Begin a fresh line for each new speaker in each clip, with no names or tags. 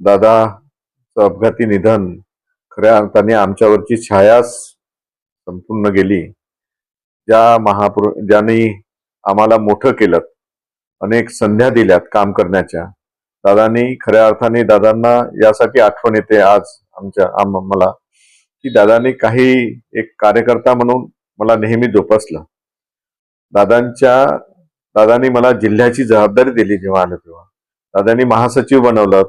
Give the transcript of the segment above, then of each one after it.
दादाचं अपघाती निधन खऱ्या अर्थाने आमच्यावरची छायाच संपूर्ण गेली. ज्यांनी आम्हाला मोठं केलं, अनेक संध्या दिल्यात काम करण्याच्या, दादांनी खऱ्या अर्थाने दादांना यासाठी आठवण येते आज मला, की दादांनी काही एक कार्यकर्ता म्हणून मला नेहमी जोपासलं. दादांनी मला जिल्ह्याची जबाबदारी दिली जेव्हा आलं तेव्हा. दादांनी महासचिव बनवलं,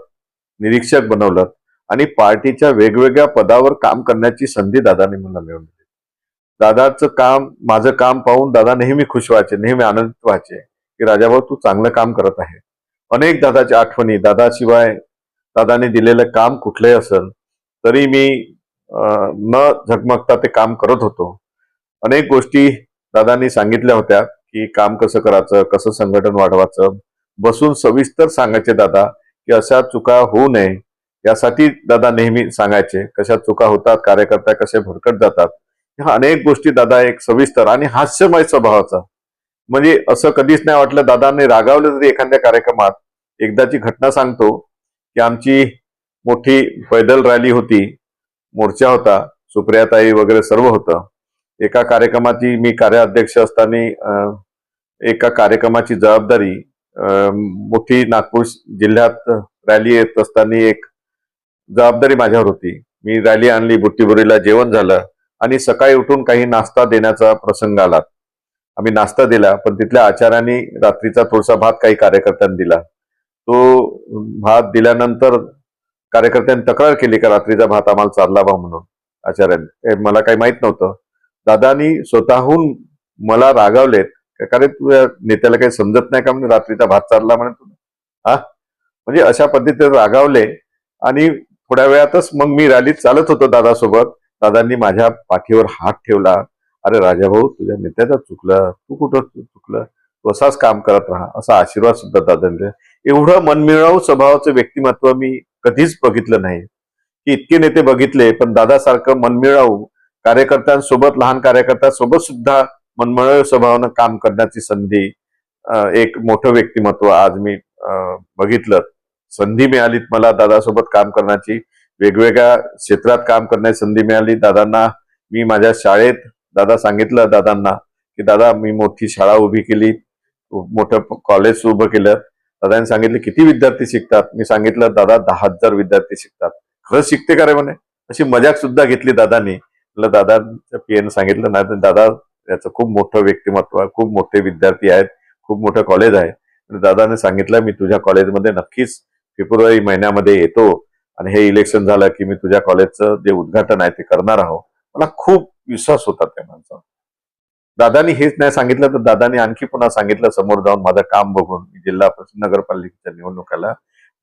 निरीक्षक बनवलं आणि पार्टीच्या वेगवेगळ्या पदावर काम करण्याची संधी दादांनी मला मिळवून दिली. दादाचं काम, माझं काम पाहून दादा नेहमी खुश व्हायचे, नेहमी आनंदित व्हायचे की राजाभाऊ तू चांगलं काम करत आहे. अनेक दादाच्या आठवणी, दादाशिवाय दादाने दिलेलं काम कुठलंही असेल तरी मी न झगमगता ते काम करत होतो. अनेक गोष्टी दादांनी सांगितल्या होत्या की काम कसं करायचं, कसं संघटन वाढवायचं, बसून सविस्तर सांगायचे दादा की अशा चुका होऊ नये यासाठी दादा नेहमी सांगायचे. कशा चुका होतात, कार्यकर्ता कसे भरकट जातात, ह्या अनेक गोष्टी दादा एक सविस्तर आणि हास्यमय स्वभावाचा. म्हणजे असं कधीच नाही वाटलं दादांनी रागावलं तरी एखाद्या कार्यक्रमात. एकदाची घटना सांगतो की आमची मोठी पैदल रॅली होती, मोर्चा होता, सुप्रियाताई वगैरे सर्व होतं. एका कार्यक्रमाची मी कार्याध्यक्ष असताना एका कार्यक्रमाची जबाबदारी मोठी नागपूर जिल्ह्यात रॅली येत असताना एक जबाबदारी माझ्यावर होती. मी रॅली आणली, बुट्टीबोरीला जेवण झालं आणि सकाळी उठून काही नाश्ता देण्याचा प्रसंग आला. आम्ही नाश्ता दिला, पण तिथल्या आचार्यांनी रात्रीचा थोडासा भात काही कार्यकर्त्यांनी दिला. तो भात दिल्यानंतर कार्यकर्त्यांनी तक्रार केली का रात्रीचा भात आम्हाला चालला बा म्हणून. आचार्यांनी, मला काही माहित नव्हतं. दादानी स्वतःहून मला रागावलेत, कारण तुझ्या नेत्याला काही समजत नाही का म्हणजे रात्रीचा भात चालला म्हणे तुला, हा. म्हणजे अशा पद्धतीने रागावले आणि थोड्या वेळातच मग मी रॅलीत चालत होतो दादासोबत. दादांनी माझ्या पाठीवर हात ठेवला. अरे राजाभाऊ, तुझ्या नेत्याचं चुकलं, तू कुठं चुकलं, तू असाच काम करत राहा, असा आशीर्वाद सुद्धा दादांनी. एवढं मनमिळावू स्वभावाचं व्यक्तिमत्व मी कधीच बघितलं नाही. की इतके नेते बघितले, पण दादासारखं मनमिळावू कार्यकर्त्यांसोबत, लहान कार्यकर्त्यांसोबत सुद्धा मनमिळावू स्वभावानं काम करण्याची संधी, एक मोठं व्यक्तिमत्व आज मी बघितलं. संधी मिळाली मला दादासोबत काम करण्याची, वेगवेगळ्या क्षेत्रात काम करण्याची संधी मिळाली. दादांना मी माझ्या शाळेत, दादा सांगितलं दादांना की दादा मी मोठी शाळा उभी केली, मोठं कॉलेज उभं केलं. दादांनी सांगितलं किती विद्यार्थी शिकतात, मी सांगितलं दादा 10,000 विद्यार्थी शिकतात. खरंच शिकते का रे म्हणे. अशी मजाक सुद्धा घेतली दादांनी. दादाच्या पीएन सांगितलं नाही दादा, याचं खूप मोठं व्यक्तिमत्व आहे, खूप मोठे विद्यार्थी आहेत, खूप मोठं कॉलेज आहे. दादाने सांगितलं मी तुझ्या कॉलेजमध्ये नक्कीच फेब्रुवारी महिन्यामध्ये येतो आणि हे इलेक्शन झालं की मी तुझ्या कॉलेजचं जे उद्घाटन आहे ते करणार आहोत. मला खूप विश्वास होता त्या माणसावर. दादानी हेच नाही सांगितलं तर दादानी आणखी पुन्हा सांगितलं समोर जाऊन माझं काम बघून जिल्हा परिषद नगरपालिकेच्या निवडणुकाला.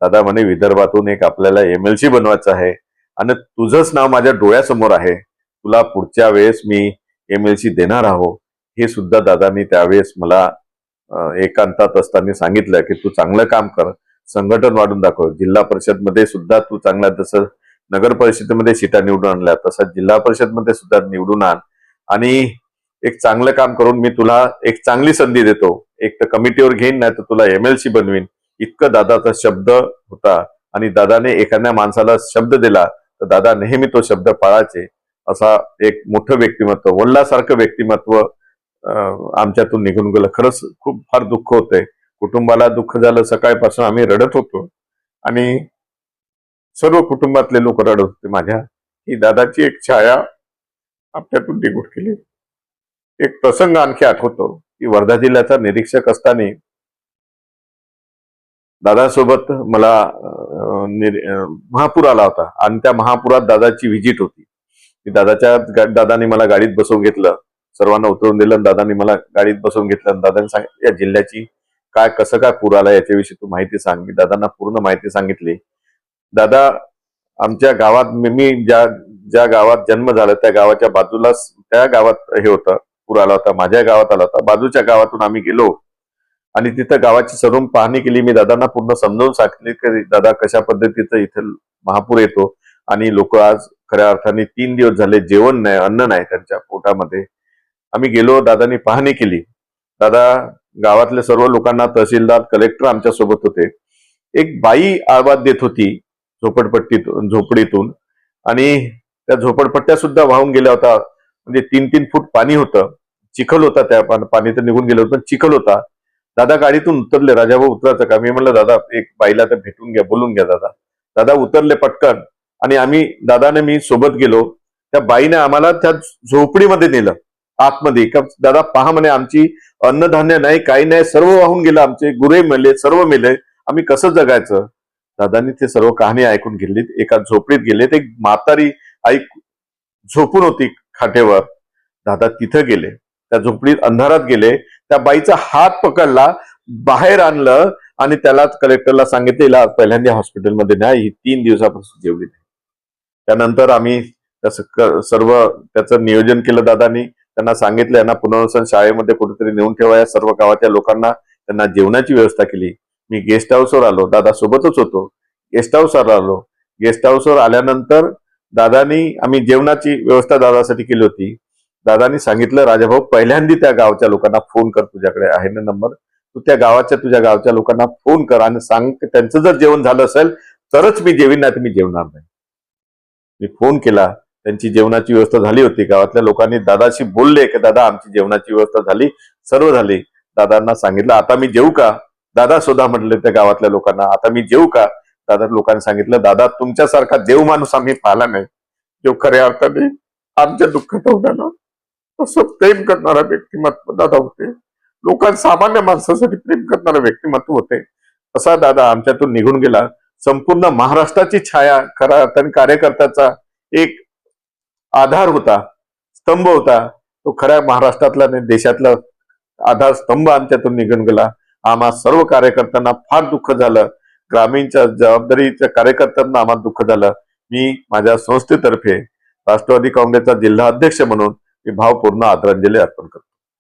दादा म्हणे विदर्भातून एक आपल्याला MLC बनवायचं आहे आणि तुझंच नाव माझ्या डोळ्यासमोर आहे, तुला पुढच्या वेळेस मी MLC देणार आहो. हे सुद्धा दादानी त्यावेळेस मला एकांतात असताना सांगितलं की तू चांगलं काम कर, संघटन वाढून दाखव. जिल्हा परिषद मध्ये सुद्धा तू चांगला, जसं नगर परिषदेमध्ये सीटा निवडून आणल्या तसं जिल्हा परिषद मध्ये सुद्धा निवडून आण आणि एक चांगलं काम करून मी तुला एक चांगली संधी देतो. एक तर कमिटीवर घेईन, नाही तर तुला MLC बनवीन. इतकं दादाचा शब्द होता आणि दादाने एखाद्या माणसाला शब्द दिला तर दादा नेहमी तो शब्द पाळायचे. असा एक मोठं व्यक्तिमत्व, वडिलांसारखं व्यक्तिमत्व आमच्यातून निघून गेलं. खरंच खूप फार दुःख होतंय. कुटुंबाला दुःख झालं, सकाळपासून आम्ही रडत होतो आणि सर्व कुटुंबातले लोक रडत होते माझ्या, ही दादाची एक छाया आपल्यातून निघून गेली. एक प्रसंग आणखी आठवतो की वर्धा जिल्ह्याचा निरीक्षक असताना दादासोबत मला महापूर आला होता आणि त्या महापुरात दादाची व्हिजिट होती. दादाने मला गाडीत बसवून घेतलं, सर्वांना उतरवून दिलं. दादांनी मला गाडीत बसवून घेतलं. दादांनी सांगितलं या जिल्ह्याची काय कसं काय पूर आला याच्याविषयी तू माहिती सांग. मी दादांना पूर्ण माहिती सांगितली. दादा, आमच्या गावात, मी ज्या गावात जन्म झाला त्या गावाच्या बाजूलाच, त्या गावात हे होतं, पूर आला होता. माझ्या गावात आला होता. बाजूच्या गावातून आम्ही गेलो आणि तिथं गावाची सर्व पाहणी केली. मी दादांना पूर्ण समजावून सांगितले की दादा कशा पद्धतीचं इथं महापूर येतो आणि लोक आज खऱ्या अर्थाने 3 दिवस झाले जेवण नाही, अन्न नाही त्यांच्या पोटामध्ये. आम्ही गेलो, दादांनी पाहणी केली. दादा गावातल्या सर्व लोकांना, तहसीलदार, कलेक्टर आमच्या सोबत होते. एक बाई आवाज देत होती झोपडीतून, आणि त्या झोपडपट्ट्या सुद्धा वाहून गेल्या होता. म्हणजे 3-3 फूट पाणी होतं, चिखल होता, त्या पाणी तर निघून गेलं होतं पण चिखल होता. दादा गाडीतून उतरले. राजाभाऊ उतरायचं का? मी म्हणलं दादा एक बाईला तर भेटून घ्या, बोलून घ्या दादा. दादा उतरले पटकन, आणि आम्ही दादाने मी सोबत गेलो. त्या बाईने आम्हाला त्या झोपडीमध्ये नेलं आतमध्ये. का दादा पहा म्हणे, आमची अन्नधान्य नाही, काही नाही, सर्व वाहून गेलं, आमचे गुरे मेले, सर्व मेले, आम्ही कसं जगायचं? दादांनी ते सर्व कहाणी ऐकून घेतली. एका झोपडीत गेले. ते म्हातारी आई झोपून होती खाटेवर. दादा तिथं गेले, त्या झोपडीत अंधारात गेले, त्या बाईचा हात पकडला, बाहेर आणलं, आणि त्याला कलेक्टरला सांगितलेला पहिल्यांदा हॉस्पिटलमध्ये नाही, ही 3 दिवसापासून जेवली नाही. त्यानंतर आम्ही सर्व त्याचं नियोजन केलं दादानी. त्यांना सांगितलं यांना पुनर्वसन शाळेमध्ये कुठेतरी नेऊन ठेवा, या सर्व गावाच्या लोकांना. त्यांना जेवणाची व्यवस्था केली. मी गेस्ट हाऊसवर आलो, दादा सोबतच होतो. गेस्ट हाऊसवर आलो. गेस्ट हाऊसवर आल्यानंतर आम्ही जेवणाची व्यवस्था दादासाठी केली होती. दादानी सांगितलं, राजाभाऊ पहिल्यांदा त्या गावच्या लोकांना फोन कर, तुझ्याकडे आहे ना नंबर, तू तुझ्या गावच्या लोकांना फोन कर आणि सांग की त्यांचं जर जेवण झालं असेल तरच मी जेवीन, नाही तर मी जेवणार नाही. मी फोन केला, त्यांची जेवणाची व्यवस्था झाली होती. गावातल्या लोकांनी दादाशी बोलले की दादा आमची जेवणाची व्यवस्था झाली, सर्व झाली. दादांना सांगितलं आता मी जेवू का? दादा सुद्धा म्हटले त्या गावातल्या लोकांना, आता मी जेवू का? दादा लोकांनी सांगितलं, दादा तुमच्यासारखा देव माणूस आम्ही पाहिला नाही, जो खऱ्या अर्थाने आमच्या दुःखात होता ना, असं प्रेम करणारा व्यक्तिमत्व दादा होते. सामान्य माणसासाठी प्रेम करणारा व्यक्तिमत्व होते. असा दादा आमच्यातून निघून गेला. संपूर्ण महाराष्ट्राची छाया खऱ्या अर्थाने कार्यकर्त्याचा एक आधार होता, स्तंभ होता. तो खऱ्या महाराष्ट्रातला आणि देशातला आधार स्तंभ आमच्यातून निघून गेला. आम्हा सर्व कार्यकर्त्यांना फार दुःख झालं. ग्रामीणच्या जबाबदारीच्या कार्यकर्त्यांना आम्हाला दुःख झालं. मी माझ्या संस्थेतर्फे राष्ट्रवादी काँग्रेसचा जिल्हा अध्यक्ष म्हणून मी भावपूर्ण आदरांजली अर्पण करतो.